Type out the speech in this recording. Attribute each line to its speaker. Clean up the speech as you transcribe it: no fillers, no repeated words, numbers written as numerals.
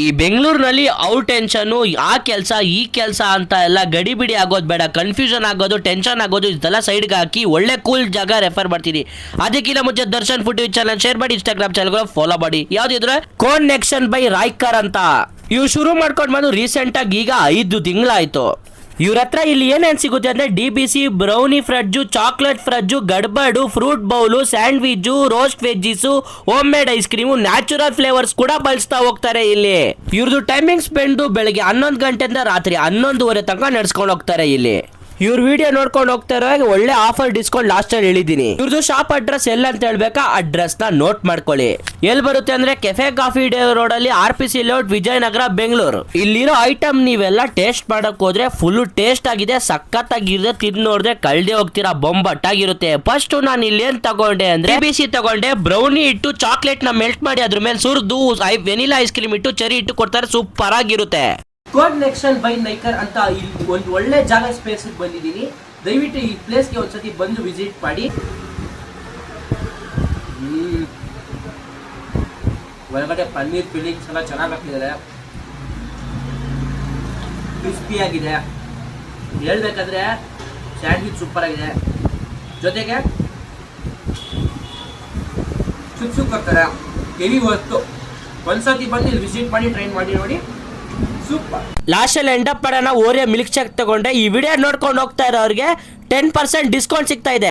Speaker 1: ಈ ಬೆಂಗಳೂರಿನಲ್ಲಿ out tension ಆ ಕೆಲಸ ಈ ಕೆಲಸ ಅಂತ ಎಲ್ಲ ಗಡಿಬಿಡಿ ಆಗೋದು ಬೇಡ, ಕನ್ಫ್ಯೂಷನ್ ಆಗೋದು, ಟೆನ್ಷನ್ ಆಗೋದು ಇದೆಲ್ಲ ಸೈಡ್ಗೆ ಹಾಕಿ ಒಳ್ಳೆ ಕೂಲ್ ಜಾಗ ರೆಫರ್ ಮಾಡ್ತೀನಿ. ಅದಕ್ಕಿಂತ ಮುಂಚೆ ದರ್ಶನ್ ಫುಡ್ ಚಾನಲ್ ಶೇರ್ ಮಾಡಿ, ಇನ್ಸ್ಟಾಗ್ರಾಮ್ ಚಾನಲ್ ಫಾಲೋ ಮಾಡಿ. ಯಾವ್ದಿದ್ರೆ ಕಾನೆಕ್ಷನ್ ಬೈ ರಾಯ್ಕರ್ ಅಂತ ಇವು ಶುರು ಮಾಡ್ಕೊಂಡು ಬಂದು ರೀಸೆಂಟ್ ಆಗಿ ಈಗ 5 ತಿಂಗಳಾಯ್ತು. ಇವ್ರ ಹತ್ರ ಇಲ್ಲಿ ಏನೇನು ಸಿಗುತ್ತೆ ಅಂದ್ರೆ DBC, brownie fudge, chocolate fudge, gadbad, fruit bowl, sandwich, roast veggies, homemade ice cream, natural flavours ಕೂಡ ಬಳಸ್ತಾ ಹೋಗ್ತಾರೆ ಇಲ್ಲಿ. ಇವ್ರದ್ದು ಟೈಮಿಂಗ್ಸ್ ಬಂದು ಬೆಳಗ್ಗೆ 11 ಗಂಟೆಯಿಂದ ರಾತ್ರಿ 11:30 ತನಕ ನಡ್ಸ್ಕೊಂಡು ಹೋಗ್ತಾರೆ ಇಲ್ಲಿ. ಇವ್ರ ವಿಡಿಯೋ ನೋಡ್ಕೊಂಡು ಹೋಗ್ತಾರೋ ಒಳ್ಳೆ ಆಫರ್ ಡಿಸ್ಕೌಂಟ್ ಲಾಸ್ಟ್ ಅಲ್ಲಿ ಹೇಳಿದೀನಿ. ಇವ್ರದ್ದು ಶಾಪ್ ಅಡ್ರೆಸ್ ಎಲ್ಲ ಅಂತ ಹೇಳ್ಬೇಕಾ, ಅಡ್ರೆಸ್ ನ ನೋಟ್ ಮಾಡ್ಕೊಳ್ಳಿ. ಎಲ್ಲಿ ಬರುತ್ತೆ ಅಂದ್ರೆ ಕೆಫೆ ಕಾಫಿ ಡೇ ರೋಡ್ ಅಲ್ಲಿ RPC ಲೇಔಟ್, ವಿಜಯನಗರ, ಬೆಂಗಳೂರು. ಇಲ್ಲಿರೋ ಐಟಮ್ ನೀವೆಲ್ಲ ಟೇಸ್ಟ್ ಮಾಡಕ್ ಹೋದ್ರೆ ಫುಲ್ ಟೇಸ್ಟ್ ಆಗಿದೆ, ಸಖತ್ತಾಗಿರುತ್ತೆ. ತಿಂದು ನೋಡಿದ್ರೆ ಕಳ್ದೆ ಹೋಗ್ತೀರಾ, ಬೊಂಬಟ್ಟಾಗಿರುತ್ತೆ. ಫಸ್ಟ್ ನಾನು ಇಲ್ಲಿ ಏನ್ ತಗೊಂಡೆ ಅಂದ್ರೆ DBC ತಗೊಂಡೆ. ಬ್ರೌನಿ ಇಟ್ಟು ಚಾಕ್ಲೇಟ್ ನ ಮೆಲ್ಟ್ ಮಾಡಿ ಅದ್ರ ಮೇಲೆ ಸುರಿದು ವೆನಿಲಾ ಐಸ್ ಕ್ರೀಮ್ ಇಟ್ಟು ಚೆರಿ ಇಟ್ಟು ಕೊಡ್ತಾರೆ, ಸೂಪರ್ ಆಗಿರುತ್ತೆ. ಕಾನೆಕ್ಷನ್ ಬೈ ನೈಕರ್ ಅಂತ ಇಲ್ಲಿ ಒಂದು ಒಳ್ಳೆ ಜಾಗ ಸ್ಪೇಸ್ ಬಂದಿದ್ದೀನಿ. ದಯವಿಟ್ಟು ಈ ಪ್ಲೇಸ್ಗೆ ಒಂದ್ಸತಿ ಬಂದು ವಿಸಿಟ್ ಮಾಡಿ. ಒಳಗಡೆ ಪನ್ನೀರ್ ಫಿಲ್ಲಿಂಗ್ಸ್ ಎಲ್ಲ ಚೆನ್ನಾಗಿ ಹಾಕಿದ್ದಾರೆ, ಕ್ರಿಸ್ಪಿ ಆಗಿದೆ. ಹೇಳ್ಬೇಕಂದ್ರೆ ಸ್ಯಾಂಡ್ವಿಚ್ ಸೂಪರ್ ಆಗಿದೆ, ಜೊತೆಗೆ ಸುಕ್ ಹಾಕ್ತಾರೆ. ಹೆವಿ ವಸ್ತು. ಒಂದ್ಸತಿ ಬಂದು ಇಲ್ಲಿ ವಿಸಿಟ್ ಮಾಡಿ, ಟ್ರೈ ಮಾಡಿ ನೋಡಿ, ಸೂಪರ್. ಲಾಸ್ಟ್ ಅಲ್ಲಿ ಎಂಡಪ್ ಮಾಡೋಣ. ಓರಿಯೋ ಮಿಲ್ಕ್ ಶೇಕ್ ತಗೊಂಡೆ. ಈ ವಿಡಿಯೋ ನೋಡ್ಕೊಂಡು ಹೋಗ್ತಾ ಇರೋರಿಗೆ 10% ಡಿಸ್ಕೌಂಟ್ ಸಿಗ್ತಾ ಇದೆ.